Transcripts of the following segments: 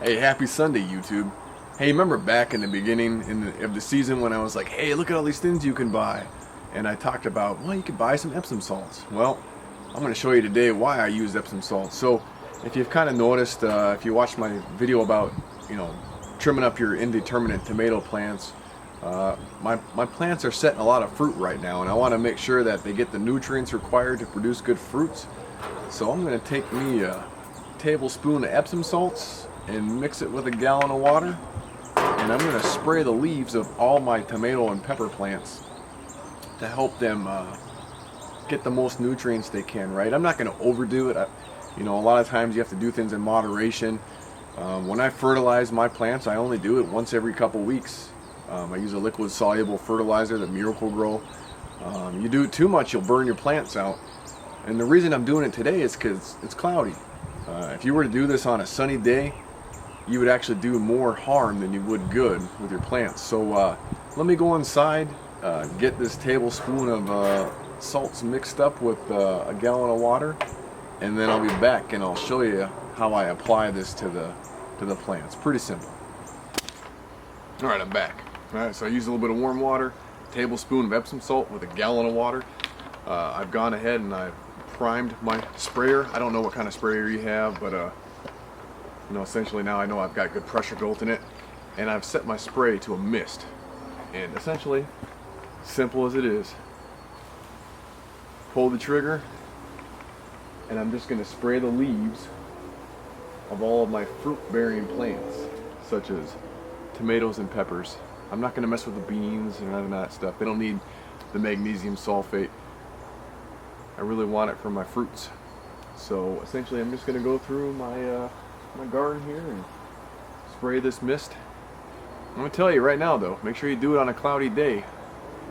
Hey, happy Sunday, YouTube. Hey, remember back in the beginning of the season when I was like, hey, look at all these things you can buy. And I talked about, well, you could buy some Epsom salts. Well, I'm going to show you today why I use Epsom salts. So, if you've kind of noticed, if you watched my video about, trimming up your indeterminate tomato plants, my plants are setting a lot of fruit right now, and I want to make sure that they get the nutrients required to produce good fruits. So I'm going to take me a tablespoon of Epsom salts and mix it with a gallon of water, and I'm going to spray the leaves of all my tomato and pepper plants to help them get the most nutrients they can, right? I'm not going to overdo it. A lot of times you have to do things in moderation. When I fertilize my plants, I only do it once every couple weeks. I use a liquid soluble fertilizer, the Miracle-Gro. You do it too much, you'll burn your plants out. And the reason I'm doing it today is because it's cloudy. If you were to do this on a sunny day, you would actually do more harm than you would good with your plants. So let me go inside, get this tablespoon of salts mixed up with a gallon of water, and then I'll be back and I'll show you how I apply this to the plants. Pretty simple. Alright, I'm back. Alright, so I used a little bit of warm water, a tablespoon of Epsom salt with a gallon of water. I've gone ahead and I've primed my sprayer. I don't know what kind of sprayer you have, but essentially now I know I've got good pressure built in it, and I've set my spray to a mist. And essentially, simple as it is, pull the trigger, and I'm just going to spray the leaves of all of my fruit-bearing plants, such as tomatoes and peppers. I'm not going to mess with the beans and none of that stuff. They don't need the magnesium sulfate. I really want it for my fruits. So essentially I'm just going to go through my garden here and spray this mist. I'm going to tell you right now though, make sure you do it on a cloudy day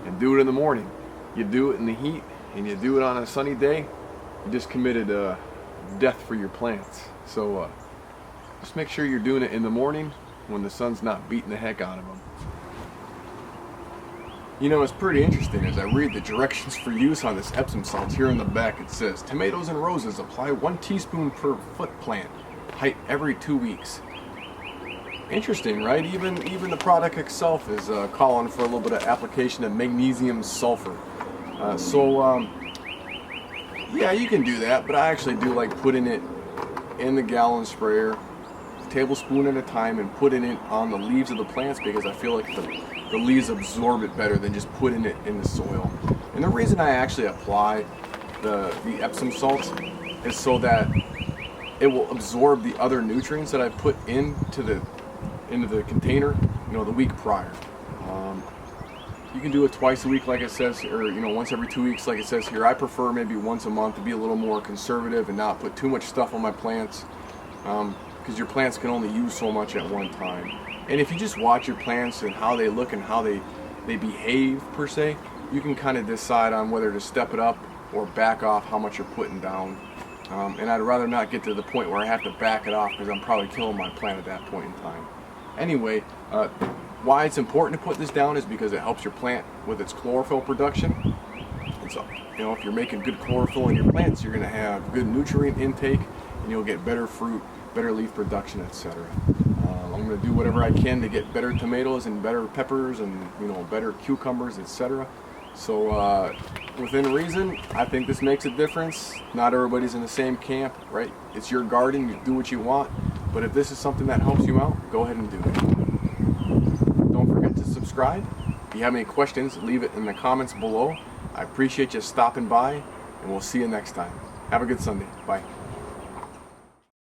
and do it in the morning. You do it in the heat and you do it on a sunny day, you just committed death for your plants. So just make sure you're doing it in the morning when the sun's not beating the heck out of them. It's pretty interesting. As I read the directions for use on this Epsom salt, here in the back it says, tomatoes and roses, apply 1 teaspoon per foot plant, height every 2 weeks. Interesting, right? Even the product itself is calling for a little bit of application of magnesium sulfur. Yeah, you can do that, but I actually do like putting it in the gallon sprayer, a tablespoon at a time, and putting it on the leaves of the plants because I feel like the leaves absorb it better than just putting it in the soil. And the reason I actually apply the Epsom salts is so that it will absorb the other nutrients that I put into the container, the week prior. You can do it twice a week like it says, or once every 2 weeks like it says here. I prefer maybe once a month to be a little more conservative and not put too much stuff on my plants, because your plants can only use so much at one time. And if you just watch your plants and how they look and how they behave per se, you can kind of decide on whether to step it up or back off how much you're putting down. And I'd rather not get to the point where I have to back it off because I'm probably killing my plant at that point in time. Anyway, why it's important to put this down is because it helps your plant with its chlorophyll production. And so, if you're making good chlorophyll in your plants, you're going to have good nutrient intake, and you'll get better fruit, better leaf production, etc. I'm going to do whatever I can to get better tomatoes and better peppers and better cucumbers, etc. So within reason, I think this makes a difference. Not everybody's in the same camp, right? It's your garden, you do what you want. But if this is something that helps you out, go ahead and do it. Don't forget to subscribe. If you have any questions, leave it in the comments below. I appreciate you stopping by, and we'll see you next time. Have a good Sunday. Bye.